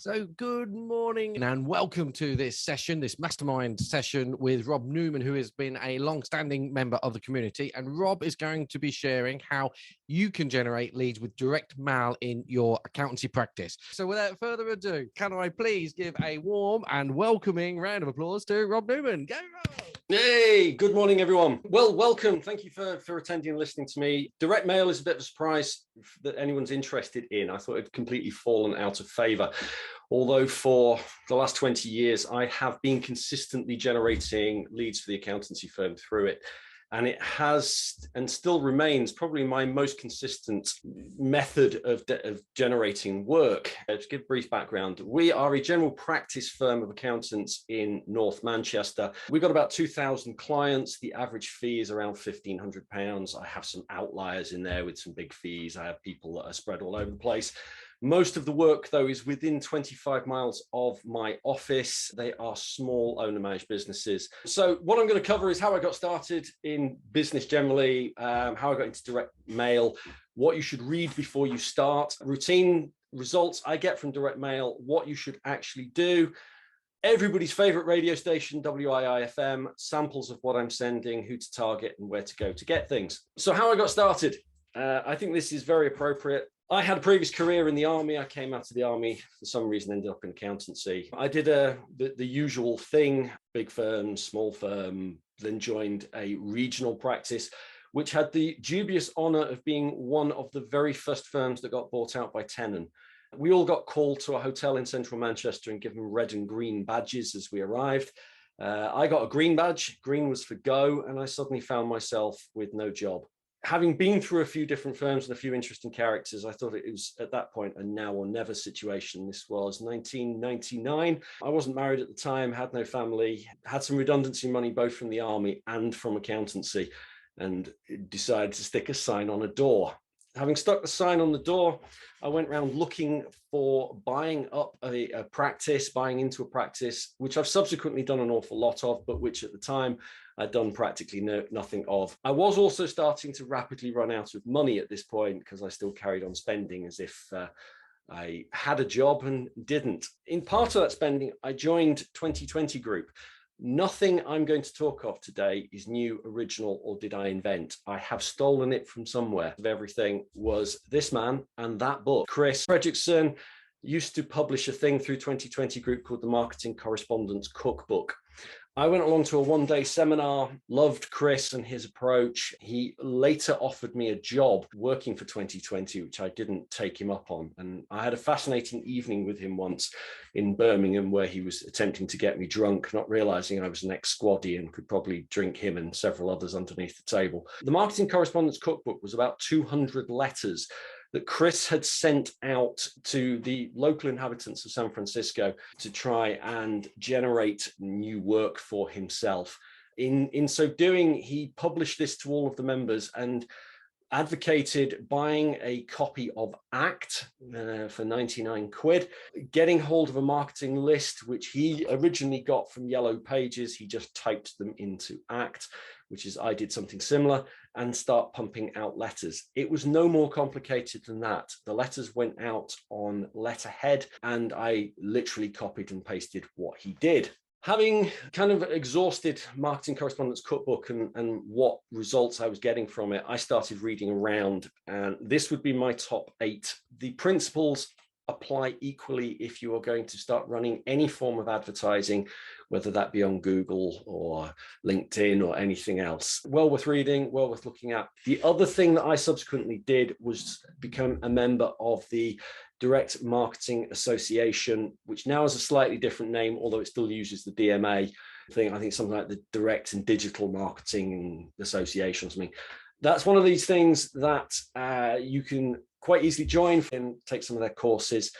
So good morning and welcome to this session, this mastermind session with Rob Newman, who has been a long-standing member of the community. And Rob is going to be sharing how you can generate leads with direct mail in your accountancy practice. So without further ado, can I please give a warm and welcoming round of applause to Rob Newman? Go, Rob! Hey, good morning, everyone. Well, welcome. Thank you for attending and listening to me. Direct mail is a bit of a surprise that anyone's interested in. I thought it had completely fallen out of favor. Although for the last 20 years, I have been consistently generating leads for the accountancy firm through it. And it has and still remains probably my most consistent method of generating work. To give brief background, we are a general practice firm of accountants in North Manchester. We've got about 2,000 clients. The average fee is around £1,500. I have some outliers in there with some big fees. I have people that are spread all over the place. Most of the work, though, is within 25 miles of my office. They are small owner-managed businesses. So what I'm going to cover is how I got started in business generally, how I got into direct mail, what you should read before you start, routine results I get from direct mail, what you should actually do, everybody's favorite radio station, WIIFM, samples of what I'm sending, who to target and where to go to get things. So how I got started, I think this is very appropriate. I had a previous career in the army. I came out of the army for some reason, ended up in accountancy. I did the usual thing, big firm, small firm, then joined a regional practice, which had the dubious honor of being one of the very first firms that got bought out by Tenon. We all got called to a hotel in central Manchester and given red and green badges as we arrived. I got a green badge. Green was for go, and I suddenly found myself with no job. Having been through a few different firms and a few interesting characters, I thought it was at that point a now or never situation. This was 1999. I wasn't married at the time, had no family, had some redundancy money both from the army and from accountancy, and decided to stick a sign on a door. Having stuck the sign on the door, I went around looking for buying up a practice, buying into a practice, which I've subsequently done an awful lot of, but which at the time I'd done practically nothing of. I was also starting to rapidly run out of money at this point because I still carried on spending as if I had a job and didn't. In part of that spending, I joined 2020 Group. Nothing I'm going to talk of today is new, original, or did I invent. I have stolen it from somewhere. Everything was this man and that book. Chris Fredrickson used to publish a thing through 2020 Group called the Marketing Correspondence Cookbook. I went along to a one-day seminar, loved Chris and his approach. He later offered me a job working for 2020, which I didn't take him up on. And I had a fascinating evening with him once in Birmingham where he was attempting to get me drunk, not realizing I was an ex-squaddy and could probably drink him and several others underneath the table. The Marketing Correspondence Cookbook was about 200 letters that Chris had sent out to the local inhabitants of San Francisco to try and generate new work for himself. In so doing, he published this to all of the members and advocated buying a copy of ACT for 99 quid, getting hold of a marketing list, which he originally got from Yellow Pages. He just typed them into ACT, which is I did something similar, and start pumping out letters. It was no more complicated than that. The letters went out on letterhead, and I literally copied and pasted what he did. Having kind of exhausted Marketing Correspondence Cookbook and what results I was getting from it, I started reading around, and this would be my top 8. The principles apply equally if you are going to start running any form of advertising, whether that be on Google or LinkedIn or anything else. Well worth reading, well worth looking at. The other thing that I subsequently did was become a member of the Direct Marketing Association, which now has a slightly different name, although it still uses the DMA thing. I think something like the Direct and Digital Marketing Association or something. That's one of these things that you can quite easily join and take some of their courses.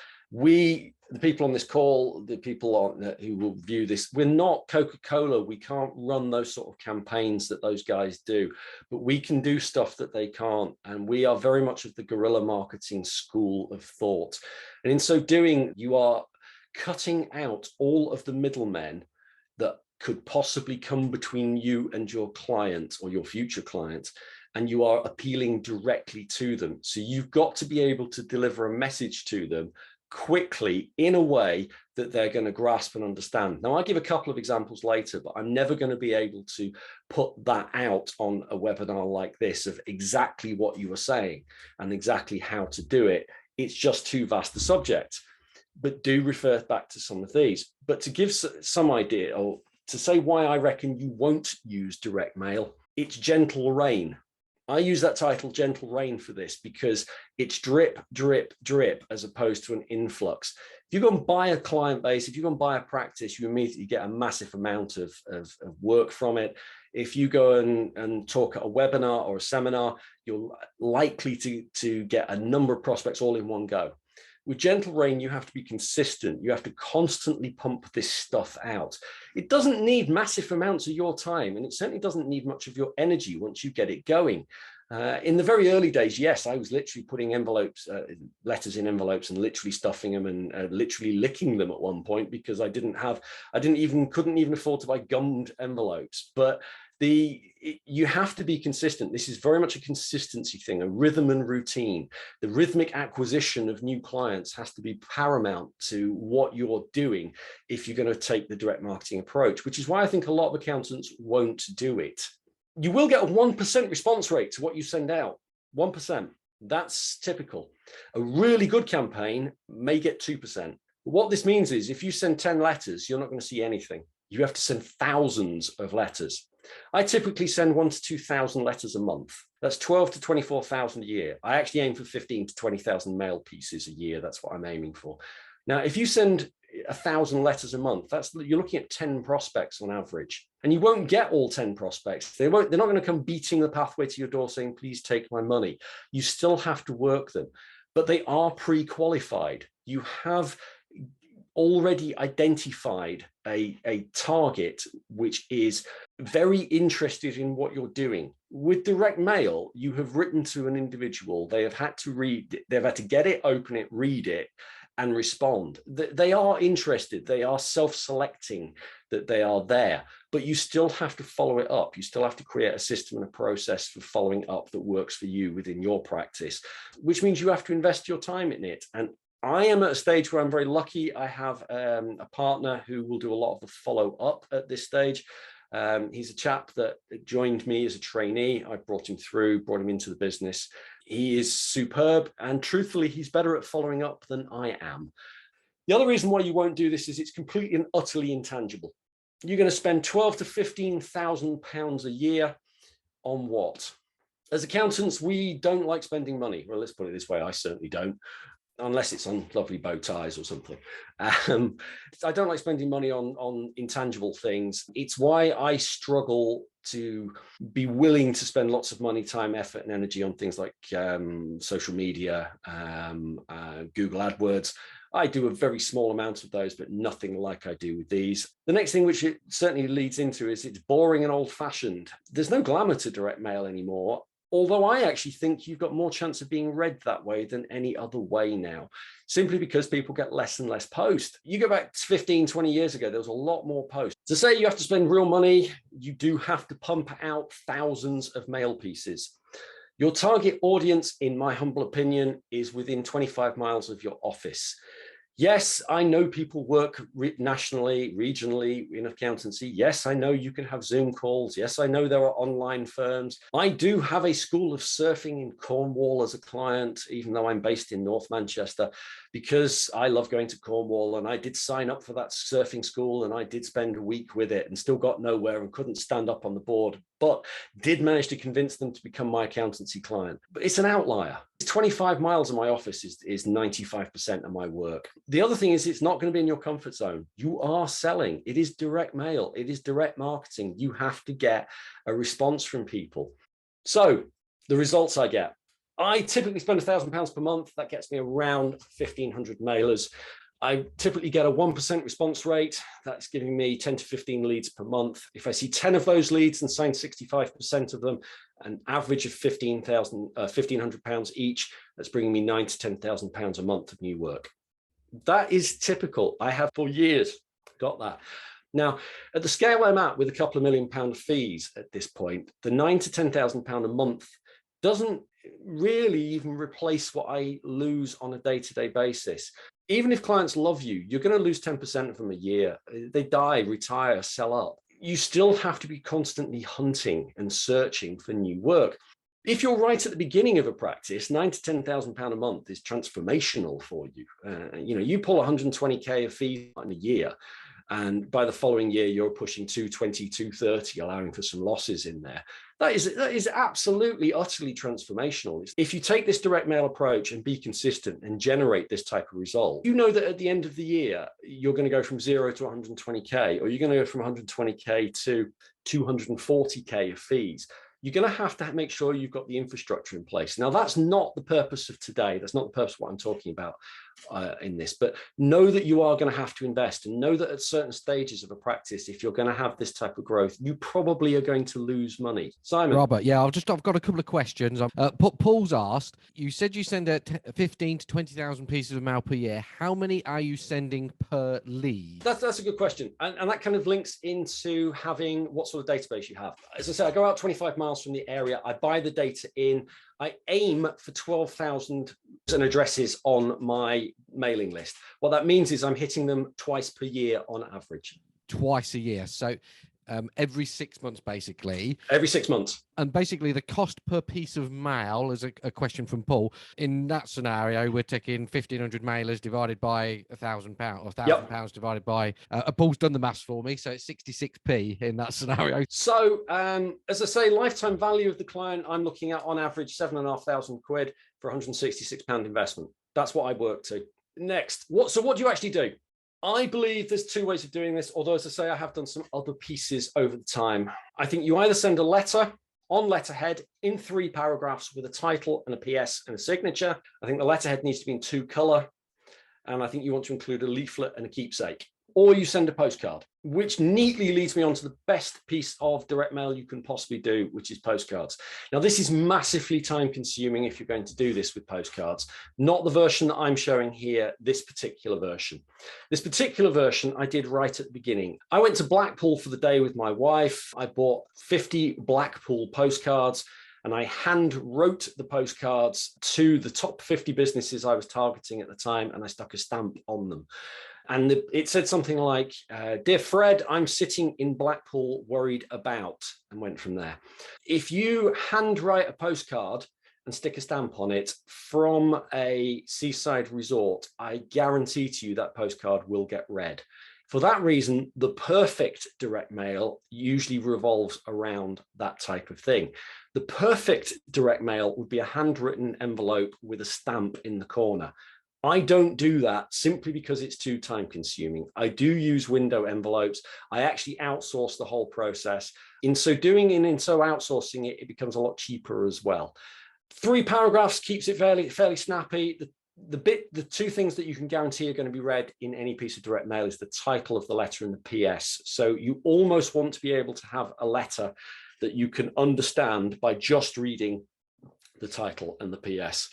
The people on this call, the people who will view this, we're not Coca-Cola. We can't run those sort of campaigns that those guys do, but we can do stuff that they can't. And we are very much of the guerrilla marketing school of thought. And in so doing, you are cutting out all of the middlemen that could possibly come between you and your client or your future client, and you are appealing directly to them. So you've got to be able to deliver a message to them quickly in a way that they're going to grasp and understand. Now, I'll give a couple of examples later, but I'm never going to be able to put that out on a webinar like this of exactly what you were saying and exactly how to do it. It's just too vast a subject. But do refer back to some of these. But to give some idea, or to say why I reckon you won't use direct mail, it's gentle rain. I use that title gentle rain for this because it's drip, drip, drip, as opposed to an influx. If you go and buy a client base, if you go and buy a practice, you immediately get a massive amount of work from it. If you go and talk at a webinar or a seminar, you're likely to get a number of prospects all in one go. With gentle rain, you have to be consistent. You have to constantly pump this stuff out. It doesn't need massive amounts of your time, and it certainly doesn't need much of your energy once you get it going. In the very early days, yes, I was literally putting letters in envelopes and literally stuffing them and literally licking them at one point because couldn't even afford to buy gummed envelopes. But you have to be consistent. This is very much a consistency thing, a rhythm and routine. The rhythmic acquisition of new clients has to be paramount to what you're doing if you're going to take the direct marketing approach, which is why I think a lot of accountants won't do it. You will get a 1% response rate to what you send out. 1%. That's typical. A really good campaign may get 2%. What this means is if you send 10 letters, you're not going to see anything. You have to send thousands of letters. I typically send 1,000 to 2,000 letters a month. That's 12,000 to 24,000 a year. I actually aim for 15,000 to 20,000 mail pieces a year. That's what I'm aiming for. Now, if you send 1,000 letters a month, you're looking at 10 prospects on average. And you won't get all 10 prospects. They're not going to come beating the pathway to your door saying, please take my money. You still have to work them, but they are pre-qualified. You have already identified a target which is very interested in what you're doing. With direct mail, you have written to an individual. They have had to get it, open it, read it, and respond. They are interested. They are self-selecting that they are there, but you still have to follow it up. You still have to create a system and a process for following up that works for you within your practice, which means you have to invest your time in it. And I am at a stage where I'm very lucky. I have a partner who will do a lot of the follow up at this stage. He's a chap that joined me as a trainee. I brought him into the business. He is superb, and truthfully, he's better at following up than I am. The other reason why you won't do this is it's completely and utterly intangible. You're going to spend 12,000 to 15,000 pounds a year on what? As accountants, we don't like spending money. Well, let's put it this way, I certainly don't. Unless it's on lovely bow ties or something. I don't like spending money on intangible things. It's why I struggle to be willing to spend lots of money, time, effort, and energy on things like social media, Google AdWords. I do a very small amount of those, but nothing like I do with these. The next thing which it certainly leads into is it's boring and old-fashioned. There's no glamour to direct mail anymore. Although I actually think you've got more chance of being read that way than any other way now, simply because people get less and less posts. You go back 15, 20 years ago, there was a lot more posts. To say you have to spend real money, you do have to pump out thousands of mail pieces. Your target audience, in my humble opinion, is within 25 miles of your office. Yes, I know people work nationally, regionally in accountancy. Yes, I know you can have Zoom calls. Yes, I know there are online firms. I do have a school of surfing in Cornwall as a client, even though I'm based in North Manchester, because I love going to Cornwall, and I did sign up for that surfing school, and I did spend a week with it and still got nowhere and couldn't stand up on the board, but did manage to convince them to become my accountancy client. But it's an outlier. 25 miles of my office is 95% of my work. The other thing is it's not going to be in your comfort zone. You are selling. It is direct mail. It is direct marketing. You have to get a response from people. So the results I get. I typically spend £1,000 per month. That gets me around 1,500 mailers. I typically get a 1% response rate. That's giving me 10 to 15 leads per month. If I see 10 of those leads and sign 65% of them, an average of £1,500 each, that's bringing me £9,000 to £10,000 a month of new work. That is typical. I have for years got that. Now, at the scale I'm at with a couple of £1 million fees at this point, the £9,000 to £10,000 a month doesn't really even replace what I lose on a day-to-day basis. Even if clients love you, you're going to lose 10% of them a year. They die, retire, sell up. You still have to be constantly hunting and searching for new work. If you're right at the beginning of a practice, £9,000 to £10,000 a month is transformational for you. You pull 120k of fees in a year, and by the following year, you're pushing 220, 230, allowing for some losses in there. That is absolutely, utterly transformational. If you take this direct mail approach and be consistent and generate this type of result, you know that at the end of the year, you're going to go from 0 to 120k, or you're going to go from 120k to 240k of fees. You're going to have to make sure you've got the infrastructure in place. Now, that's not the purpose of today. That's not the purpose of what I'm talking about in this, but know that you are going to have to invest, and know that at certain stages of a practice, if you're going to have this type of growth, you probably are going to lose money. Simon. Robert, yeah, I've got a couple of questions. Paul's asked, you said you send out 15 to 20,000 pieces of mail per year. How many are you sending per lead? That's a good question. And that kind of links into having what sort of database you have. As I said, I go out 25 miles from the area. I buy the data in. I aim for 12,000 addresses on my mailing list. What that means is I'm hitting them twice per year on average. Twice a year. So every 6 months, basically. Every 6 months. And basically the cost per piece of mail is a question from Paul. In that scenario, we're taking 1,500 mailers divided by £1,000 or £1,000 divided by, Paul's done the maths for me. So it's 66p in that scenario. So as I say, lifetime value of the client, I'm looking at on average £7,500 for £166 investment. That's what I work to. Next, what do you actually do? I believe there's two ways of doing this, although, as I say, I have done some other pieces over the time. I think you either send a letter on letterhead in 3 paragraphs with a title and a PS and a signature. I think the letterhead needs to be in 2 color. And I think you want to include a leaflet and a keepsake. Or you send a postcard, which neatly leads me on to the best piece of direct mail you can possibly do, which is postcards. Now, this is massively time consuming if you're going to do this with postcards, not the version that I'm showing here, this particular version. This particular version I did right at the beginning. I went to Blackpool for the day with my wife. I bought 50 Blackpool postcards, and I hand wrote the postcards to the top 50 businesses I was targeting at the time, and I stuck a stamp on them. And it said something like, "Dear Fred, I'm sitting in Blackpool worried about," and went from there. If you handwrite a postcard and stick a stamp on it from a seaside resort, I guarantee to you that postcard will get read. For that reason, the perfect direct mail usually revolves around that type of thing. The perfect direct mail would be a handwritten envelope with a stamp in the corner. I don't do that simply because it's too time consuming. I do use window envelopes. I actually outsource the whole process. In so doing and in so outsourcing it, it becomes a lot cheaper as well. 3 paragraphs keeps it fairly snappy. The 2 things that you can guarantee are going to be read in any piece of direct mail is the title of the letter and the PS. So you almost want to be able to have a letter that you can understand by just reading the title and the PS.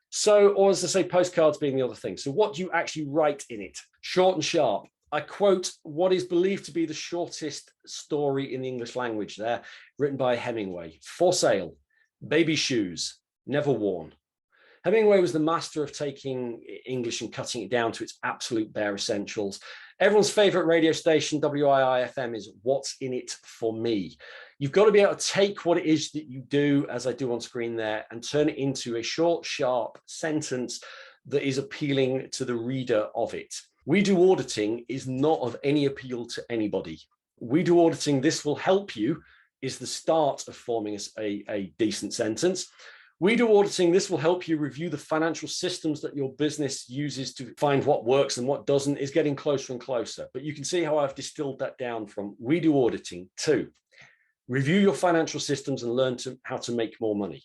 So, or as I say, postcards being the other thing. So what do you actually write in it? Short and sharp. I quote what is believed to be the shortest story in the English language there, written by Hemingway. For sale, baby shoes, never worn. Hemingway was the master of taking English and cutting it down to its absolute bare essentials. Everyone's favorite radio station, WII-FM, is What's in It for Me. You've got to be able to take what it is that you do, as I do on screen there, and turn it into a short, sharp sentence that is appealing to the reader of it. We Do Auditing is not of any appeal to anybody. We Do Auditing, this will help you, is the start of forming a decent sentence. We Do Auditing, this will help you review the financial systems that your business uses to find what works and what doesn't, is getting closer and closer. But you can see how I've distilled that down from We Do Auditing to review your financial systems and learn how to make more money.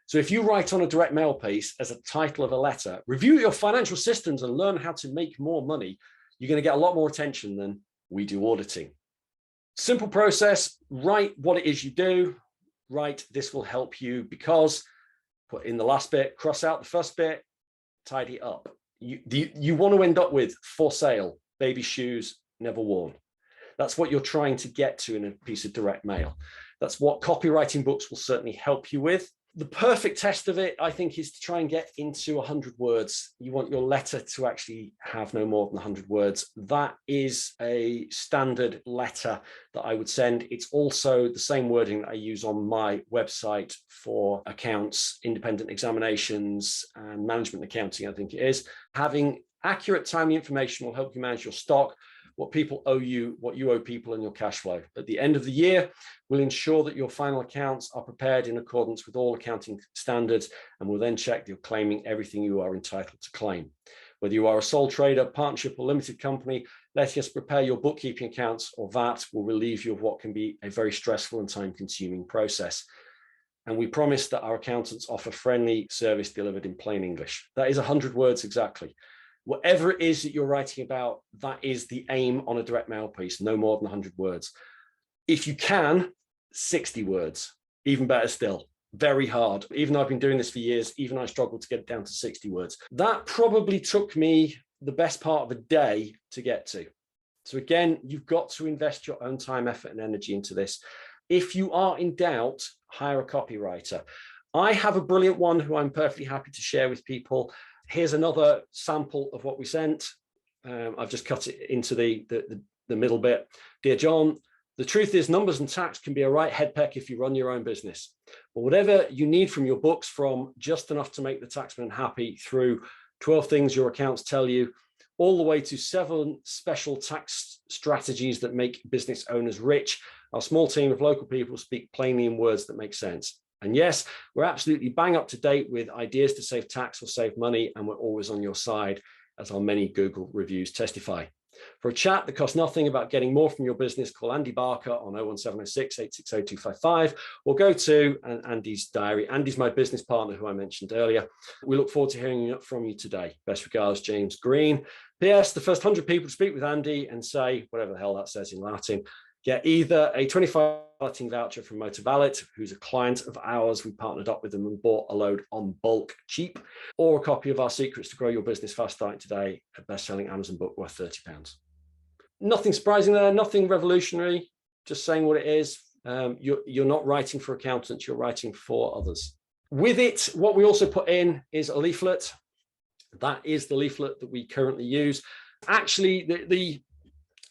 So if you write on a direct mail piece as a title of a letter, review your financial systems and learn how to make more money, you're going to get a lot more attention than We Do Auditing. Simple process, write what it is you do, write this will help you because, put in the last bit, cross out the first bit, tidy up. You want to end up with for sale, baby shoes, never worn. That's what you're trying to get to in a piece of direct mail. That's what copywriting books will certainly help you with. The perfect test of it, I think, is to try and get into 100 words. You want your letter to actually have no more than 100 words. That is a standard letter that I would send. It's also the same wording that I use on my website for accounts, independent examinations, and management accounting, I think it is. Having accurate, timely information will help you manage your stock, what people owe you, what you owe people, and your cash flow. At the end of the year, we'll ensure that your final accounts are prepared in accordance with all accounting standards, and we'll then check that you're claiming everything you are entitled to claim. Whether you are a sole trader, partnership, or limited company, letting us prepare your bookkeeping accounts or VAT will relieve you of what can be a very stressful and time-consuming process. And we promise that our accountants offer friendly service delivered in plain English. That is 100 words exactly. Whatever it is that you're writing about, that is the aim on a direct mail piece, no more than 100 words. If you can, 60 words, even better still. Very hard. Even though I've been doing this for years, even I struggled to get it down to 60 words. That probably took me the best part of a day to get to. So again, you've got to invest your own time, effort, and energy into this. If you are in doubt, hire a copywriter. I have a brilliant one who I'm perfectly happy to share with people. Here's another sample of what we sent. I've just cut it into the middle bit. Dear John, the truth is numbers and tax can be a right head peck if you run your own business. But whatever you need from your books, from just enough to make the taxman happy through 12 things your accounts tell you, all the way to 7 special tax strategies that make business owners rich, our small team of local people speak plainly in words that make sense. And yes, we're absolutely bang up to date with ideas to save tax or save money, and we're always on your side, as our many Google reviews testify. For a chat that costs nothing about getting more from your business, call Andy Barker on 01706 860 255, or go to Andy's diary. Andy's my business partner, who I mentioned earlier. We look forward to hearing from you today. Best regards, James Green. P.S. The first 100 people to speak with Andy and say whatever the hell that says in Latin get either a 25 balloting voucher from Motor Valet, who's a client of ours. We partnered up with them and bought a load on bulk cheap, or a copy of our Secrets to Grow Your Business Fast Starting Today, a best-selling Amazon book worth £30. Nothing surprising there, nothing revolutionary, just saying what it is. You're not writing for accountants, you're writing for others. With it, what we also put in is a leaflet. That is the leaflet that we currently use. Actually, the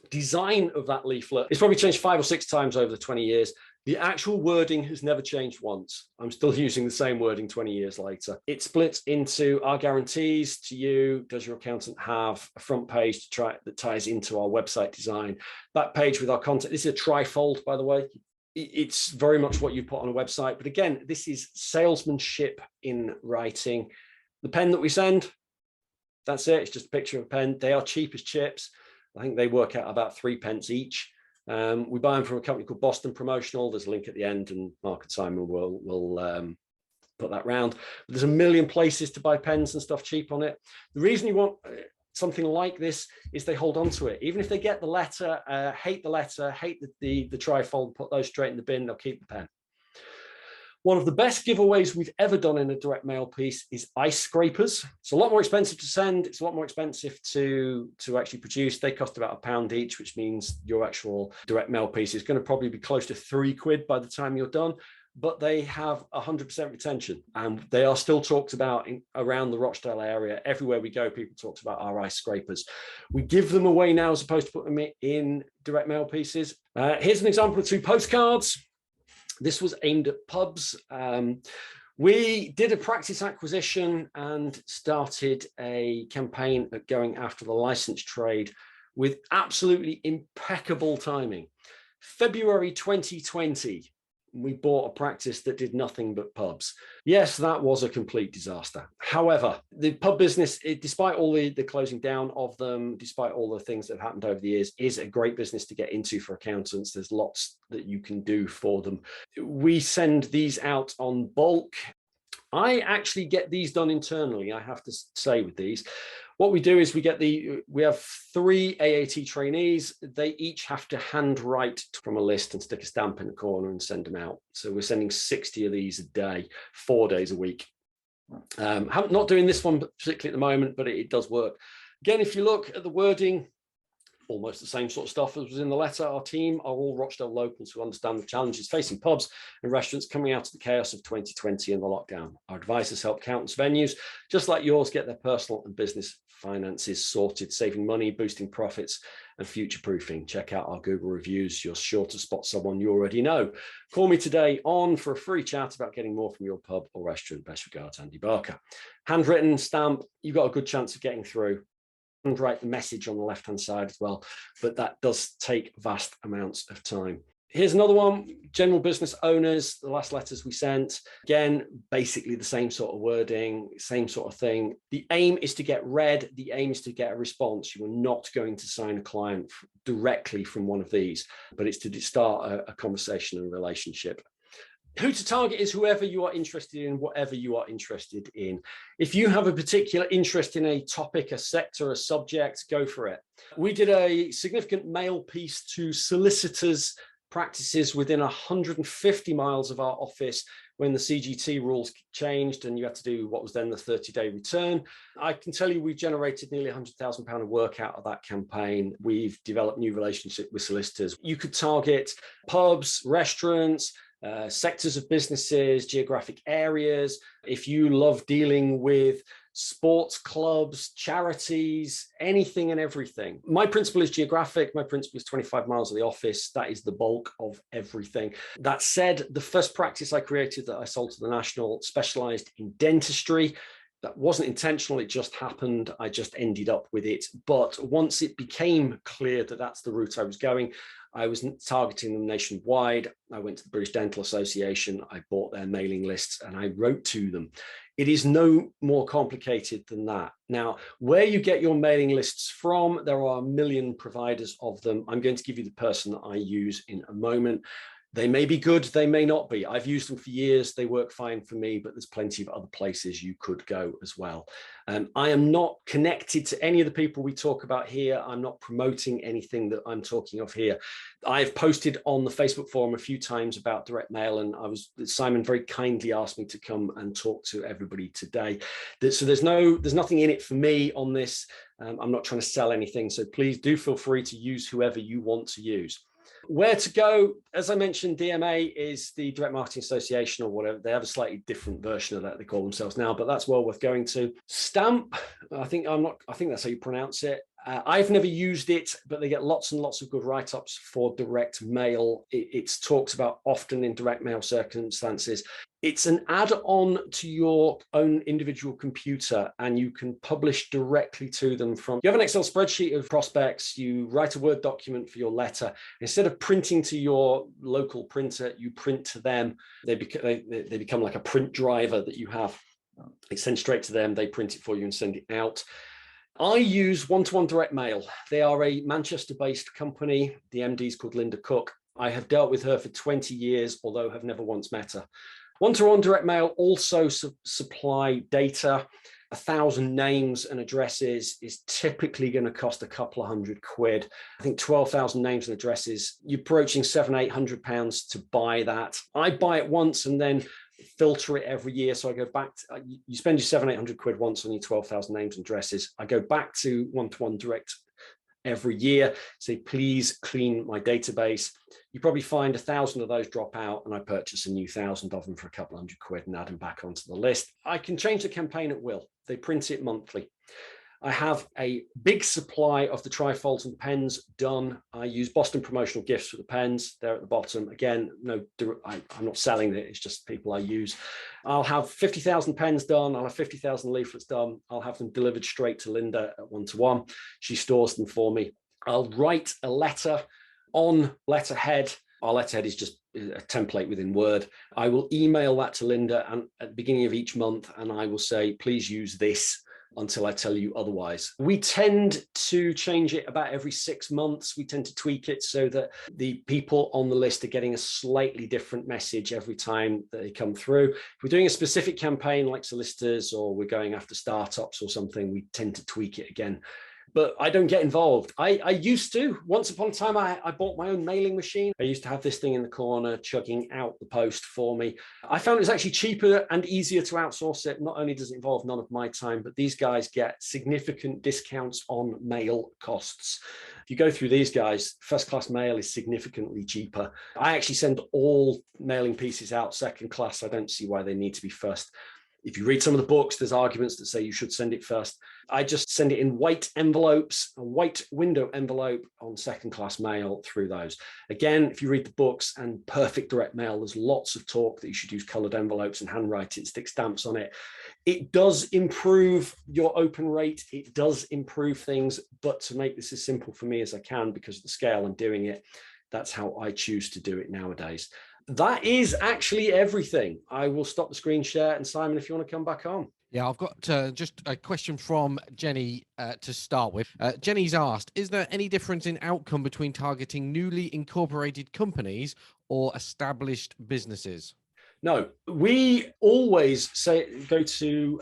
design of that leaflet is probably changed 5 or 6 times over the 20 years. The actual wording has never changed once. I'm still using the same wording 20 years later. It splits into our guarantees to you. Does your accountant have a front page that ties into our website design? Back page with our content. This is a trifold, by the way. It's very much what you put on a website. But again, this is salesmanship in writing. The pen that we send, that's it. It's just a picture of a pen. They are cheap as chips. I think they work out about 3 pence each. We buy them from a company called Boston Promotional. There's a link at the end, and Mark and Simon will put that round. But there's a million places to buy pens and stuff cheap on it. The reason you want something like this is they hold on to it. Even if they get the letter, hate the trifold, put those straight in the bin, they'll keep the pen. One of the best giveaways we've ever done in a direct mail piece is ice scrapers. It's a lot more expensive to send. It's a lot more expensive to actually produce. They cost about £1 each, which means your actual direct mail piece is going to probably be close to £3 by the time you're done. But they have 100% retention, and they are still talked about around the Rochdale area. Everywhere we go, people talk about our ice scrapers. We give them away now as opposed to put them in direct mail pieces. Here's an example of 2 postcards. This was aimed at pubs. We did a practice acquisition and started a campaign at going after the license trade with absolutely impeccable timing. February 2020, we bought a practice that did nothing but pubs. Yes, that was a complete disaster. However, the pub business, despite all the closing down of them, despite all the things that have happened over the years, is a great business to get into for accountants. There's lots that you can do for them. We send these out on bulk. I actually get these done internally, I have to say, with these. What we do is we have 3 AAT trainees. They each have to handwrite from a list and stick a stamp in the corner and send them out. So we're sending 60 of these a day, 4 days a week. Not doing this one particularly at the moment, but it does work. Again, if you look at the wording, almost the same sort of stuff as was in the letter. Our team are all Rochdale locals who understand the challenges facing pubs and restaurants coming out of the chaos of 2020 and the lockdown. Our advisors help countless venues, just like yours, get their personal and business finances sorted, saving money, boosting profits, and future-proofing. Check out our Google reviews. You're sure to spot someone you already know. Call me today for a free chat about getting more from your pub or restaurant. Best regards, Andy Barker. Handwritten stamp, you've got a good chance of getting through. And write the message on the left-hand side as well, but that does take vast amounts of time. Here's another one, general business owners, the last letters we sent. Again, basically the same sort of wording, same sort of thing. The aim is to get read. The aim is to get a response. You are not going to sign a client directly from one of these, but it's to start a conversation and relationship. Who to target is whoever you are interested in, whatever you are interested in. If you have a particular interest in a topic, a sector, a subject, go for it. We did a significant mail piece to solicitors' practices within 150 miles of our office when the CGT rules changed and you had to do what was then the 30-day return. I can tell you we generated nearly £100,000 of work out of that campaign. We've developed new relationships with solicitors. You could target pubs, restaurants, sectors of businesses, geographic areas. If you love dealing with sports clubs, charities, anything and everything. My principle is geographic. My principle is 25 miles of the office. That is the bulk of everything. That said, the first practice I created that I sold to the National specialized in dentistry. That wasn't intentional, it just happened. I just ended up with it. But once it became clear that that's the route I was going, I was targeting them nationwide. I went to the British Dental Association, I bought their mailing lists and I wrote to them. It is no more complicated than that. Now, where you get your mailing lists from, there are a million providers of them. I'm going to give you the person that I use in a moment. They may be good, they may not be. I've used them for years, they work fine for me, but there's plenty of other places you could go as well. I am not connected to any of the people we talk about here. I'm not promoting anything that I'm talking of here. I've posted on the Facebook forum a few times about direct mail, and Simon very kindly asked me to come and talk to everybody today. So there's nothing in it for me on this. I'm not trying to sell anything, so please do feel free to use whoever you want to use. Where to go? As I mentioned, DMA is the Direct Marketing Association or whatever. They have a slightly different version of that they call themselves now, but that's well worth going to. Stamp, I think that's how you pronounce it. I've never used it, but they get lots and lots of good write-ups for direct mail. It's talked about often in direct mail circumstances. It's an add-on to your own individual computer, and you can publish directly to them from. You have an Excel spreadsheet of prospects, you write a Word document for your letter. Instead of printing to your local printer, you print to them. They become like a print driver that you have. It sends straight to them, they print it for you and send it out. I use one-to-one direct mail. They are a Manchester-based company. The MD is called Linda Cook. I have dealt with her for 20 years, although have never once met her. One-to-one direct mail also supply data. 1,000 names and addresses is typically going to cost a couple of £100. I think 12,000 names and addresses, you're approaching £700-800 to buy that. I buy it once and then filter it every year. So I go back to, you spend your £700-800 once on your 12,000 names and addresses. I go back to one-to-one direct every year, say, please clean my database. You probably find 1,000 of those drop out, and I purchase a new 1,000 of them for a couple £100 and add them back onto the list. I can change the campaign at will. They print it monthly. I have a big supply of the trifolds pens done. I use Boston Promotional Gifts for the pens. They're at the bottom. Again, I'm not selling it. It's just people I use. I'll have 50,000 pens done. I'll have 50,000 leaflets done. I'll have them delivered straight to Linda at one-to-one. She stores them for me. I'll write a letter on letterhead. Our letterhead is just a template within Word. I will email that to Linda at the beginning of each month, and I will say, please use this until I tell you otherwise. We tend to change it about every 6 months. We tend to tweak it so that the people on the list are getting a slightly different message every time that they come through. If we're doing a specific campaign like solicitors, or we're going after startups or something, we tend to tweak it again but I don't get involved. I used to. Once upon a time, I bought my own mailing machine. I used to have this thing in the corner chugging out the post for me. I found it was actually cheaper and easier to outsource it. Not only does it involve none of my time, but these guys get significant discounts on mail costs. If you go through these guys, first class mail is significantly cheaper. I actually send all mailing pieces out second class. I don't see why they need to be first. If you read some of the books, there's arguments that say you should send it first. I just send it in white envelopes, a white window envelope on second class mail through those. Again, if you read the books and perfect direct mail, there's lots of talk that you should use colored envelopes and handwrite it, stick stamps on it. It does improve your open rate. It does improve things, but to make this as simple for me as I can because of the scale I'm doing it, that's how I choose to do it nowadays. That is actually everything. I will stop the screen share. And Simon, if you want to come back on. Yeah, I've got just a question from Jenny to start with. Jenny's asked, is there any difference in outcome between targeting newly incorporated companies or established businesses? No, we always go to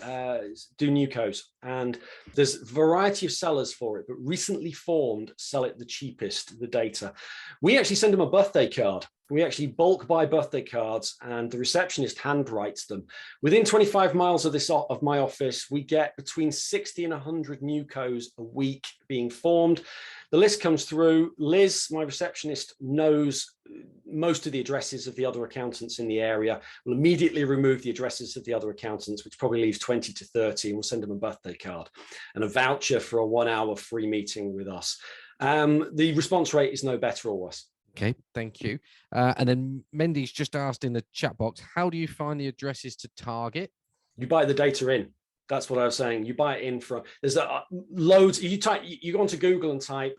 do newcos, and there's a variety of sellers for it, but recently formed sell it the cheapest, the data. We actually send them a birthday card. We actually bulk buy birthday cards, and the receptionist handwrites them. Within 25 miles of my office, we get between 60 and 100 newcos a week being formed. The list comes through. Liz, my receptionist, knows most of the addresses of the other accountants in the area. We'll immediately remove the addresses of the other accountants, which probably leaves 20 to 30, and we'll send them a birthday card and a voucher for a 1-hour free meeting with us. The response rate is no better or worse. Okay, thank you. And then Mendy's just asked in the chat box, how do you find the addresses to target? You buy the data in. That's what I was saying. You buy it in from, there's loads. You go onto Google and type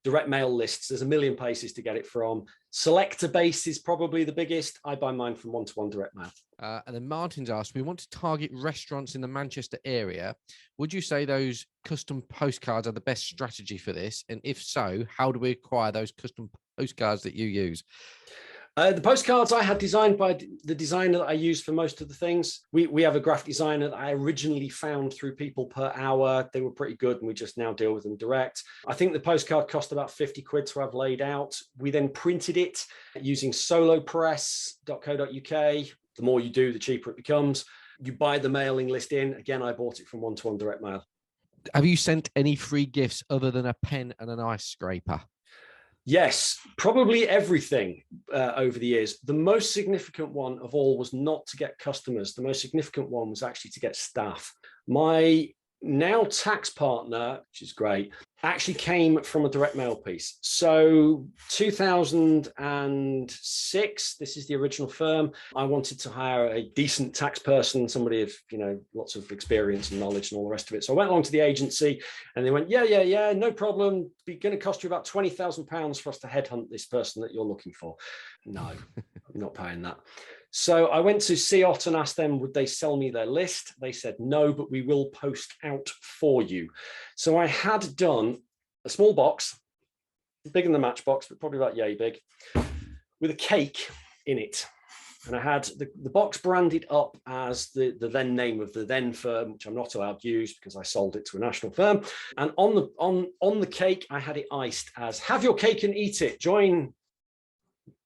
direct mail lists. There's a million places to get it from. Selector base is probably the biggest. I buy mine from one-to-one direct mail. And then Martin's asked, we want to target restaurants in the Manchester area. Would you say those custom postcards are the best strategy for this? And if so, how do we acquire those custom postcards that you use? The postcards I had designed by the designer that I use for most of the things. We have a graphic designer that I originally found through people per hour. They were pretty good, and we just now deal with them direct. I think the postcard cost about 50 quid to have laid out. We then printed it using solopress.co.uk. The more you do, the cheaper it becomes. You buy the mailing list in. Again, I bought it from one-to-one direct mail. Have you sent any free gifts other than a pen and an ice scraper? Yes, probably everything over the years. The most significant one of all was not to get customers. The most significant one was actually to get staff. My now tax partner, which is great, actually came from a direct mail piece. So 2006, this is the original firm. I wanted to hire a decent tax person, somebody of, lots of experience and knowledge and all the rest of it. So I went along to the agency and they went, yeah, no problem. It's going to cost you about £20,000 for us to headhunt this person that you're looking for. No, I'm not paying that. So I went to COT and asked them, would they sell me their list? They said, no, but we will post out for you. So I had done a small box, bigger than the matchbox, but probably about yay big, with a cake in it. And I had the box branded up as the then name of the then firm, which I'm not allowed to use because I sold it to a national firm. And on the cake, I had it iced as, have your cake and eat it. Join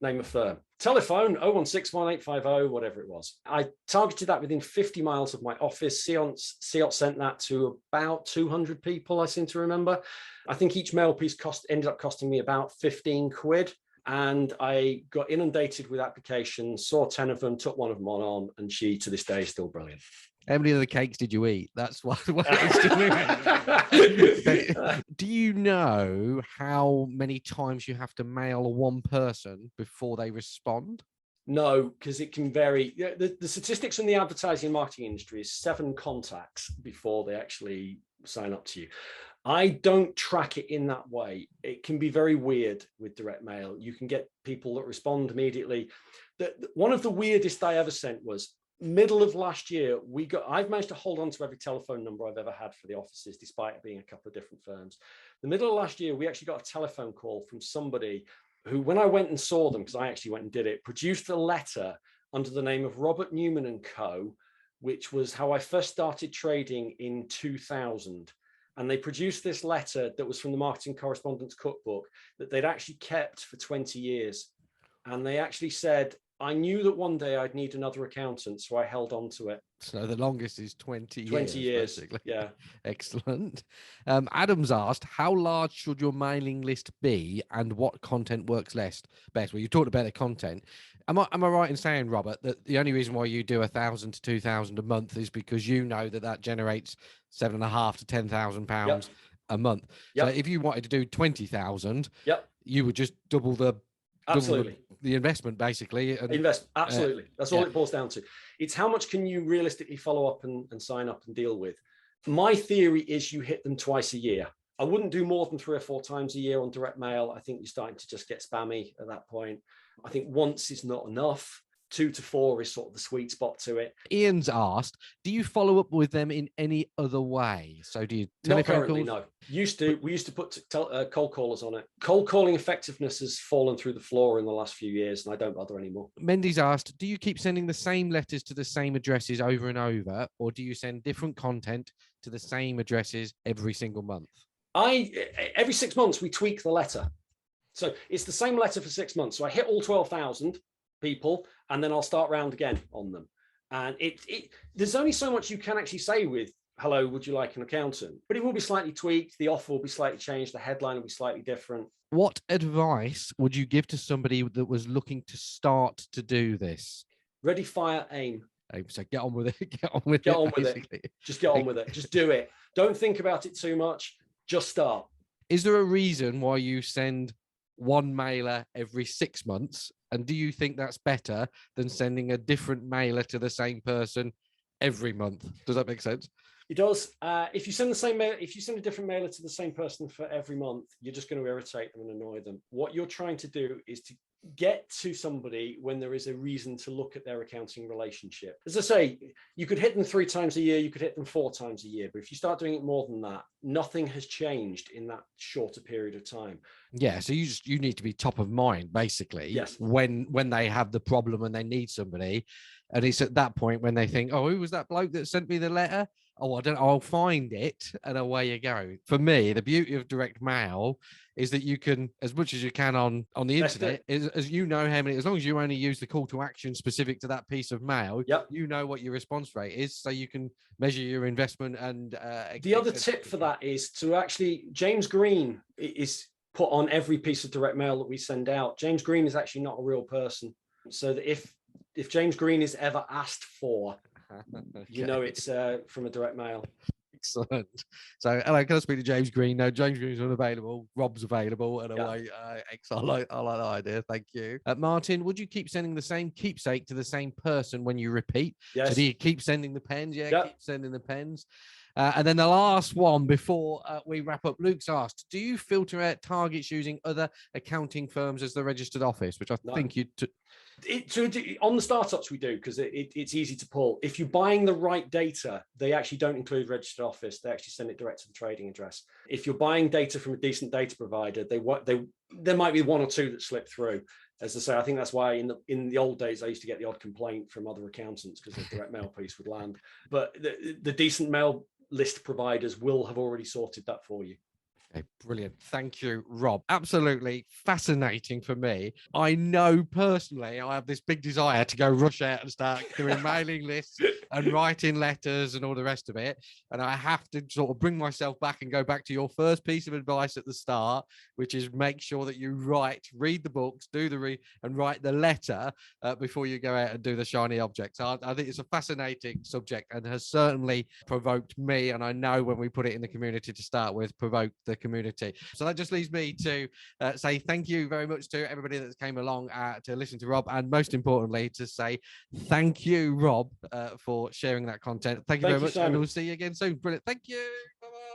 name of firm. Telephone 0161850, whatever it was. I targeted that within 50 miles of my office. COT sent that to about 200 people, I seem to remember. I think each mail piece ended up costing me about 15 quid. And I got inundated with applications, saw 10 of them, took one of them on, and she, to this day, is still brilliant. How many of the cakes did you eat? That's what it's doing. Do you know how many times you have to mail one person before they respond? No, because it can vary. The statistics in the advertising and marketing industry is 7 contacts before they actually sign up to you. I don't track it in that way. It can be very weird with direct mail. You can get people that respond immediately. One of the weirdest I ever sent was middle of last year. I've managed to hold on to every telephone number I've ever had for the offices, despite it being a couple of different firms. The middle of last year, we actually got a telephone call from somebody who, when I went and saw them, because I actually went and did it, produced a letter under the name of Robert Newman and Co., which was how I first started trading in 2000. And they produced this letter that was from the Marketing Correspondence Cookbook that they'd actually kept for 20 years. And they actually said, I knew that one day I'd need another accountant, so I held on to it. So the longest is 20 years, basically. Yeah. Excellent. Adam's asked, how large should your mailing list be and what content works best? Well, you talked about the content. Am I right in saying, Robert, that the only reason why you do 1,000 to 2,000 a month is because you know that generates £7,500 to £10,000 a month? So if you wanted to do 20,000, you would just double the investment, basically. And, absolutely. That's all it boils down to. It's how much can you realistically follow up and sign up and deal with. My theory is you hit them twice a year. I wouldn't do more than 3 or 4 times a year on direct mail. I think you're starting to just get spammy at that point. I think once is not enough. 2 to 4 is sort of the sweet spot to it. Ian's asked, do you follow up with them in any other way? So do you telephone Not currently, calls? No. We used to put cold callers on it. Cold calling effectiveness has fallen through the floor in the last few years, and I don't bother anymore. Mendy's asked, do you keep sending the same letters to the same addresses over and over, or do you send different content to the same addresses every single month? Every 6 months, we tweak the letter. So it's the same letter for 6 months. So I hit all 12,000 people, and then I'll start round again on them. And there's only so much you can actually say with, hello, would you like an accountant? But it will be slightly tweaked. The offer will be slightly changed. The headline will be slightly different. What advice would you give to somebody that was looking to start to do this? Ready, fire, aim. So get on with it. Get on with it. Just get on with it. Just do it. Don't think about it too much. Just start. Is there a reason why you send one mailer every 6 months? And do you think that's better than sending a different mailer to the same person every month? Does that make sense? It does. If you send the same mail, if you send a different mailer to the same person for every month, you're just going to irritate them and annoy them. What you're trying to do is to get to somebody when there is a reason to look at their accounting relationship. As I say, you could hit them 3 times a year, you could hit them 4 times a year, but if you start doing it more than that, nothing has changed in that shorter period of time. Yeah, so you need to be top of mind, basically. Yes. When they have the problem and they need somebody, and it's at that point when they think, oh, who was that bloke that sent me the letter? Oh, I'll find it, and away you go. For me, the beauty of direct mail is that you can, as much as you can on the internet, as you know how many, as long as you only use the call to action specific to that piece of mail, you know what your response rate is, so you can measure your investment. And the other tip for that is to actually, James Green is put on every piece of direct mail that we send out. James Green is actually not a real person, so that if James Green is ever asked for, okay, you know it's from a direct mail. Excellent. So, hello, can I speak to James Green? No, James Green's unavailable. Rob's available. And away. I like that idea. Thank you. Martin, would you keep sending the same keepsake to the same person when you repeat? Yes. So do you keep sending the pens? Yeah, keep sending the pens. And then the last one before we wrap up, Luke's asked, do you filter out targets using other accounting firms as the registered office? Which I think you... On the startups we do, because it's easy to pull. If you're buying the right data, they actually don't include registered office. They actually send it direct to the trading address. If you're buying data from a decent data provider, there might be 1 or 2 that slip through. As I say, I think that's why in the old days I used to get the odd complaint from other accountants because the direct mail piece would land. But the decent mail list providers will have already sorted that for you. Okay, brilliant. Thank you, Rob. Absolutely fascinating for me. I know personally I have this big desire to go rush out and start doing mailing lists and writing letters and all the rest of it. And I have to sort of bring myself back and go back to your first piece of advice at the start, which is make sure that you read the books, and write the letter before you go out and do the shiny objects. I think it's a fascinating subject and has certainly provoked me. And I know when we put it in the community to start with, provoked the community. So that just leaves me to say thank you very much to everybody that came along to listen to Rob, and most importantly to say thank you, Rob, for sharing that content. Thank you very much, Simon. And we'll see you again soon. Brilliant. Thank you. Bye-bye.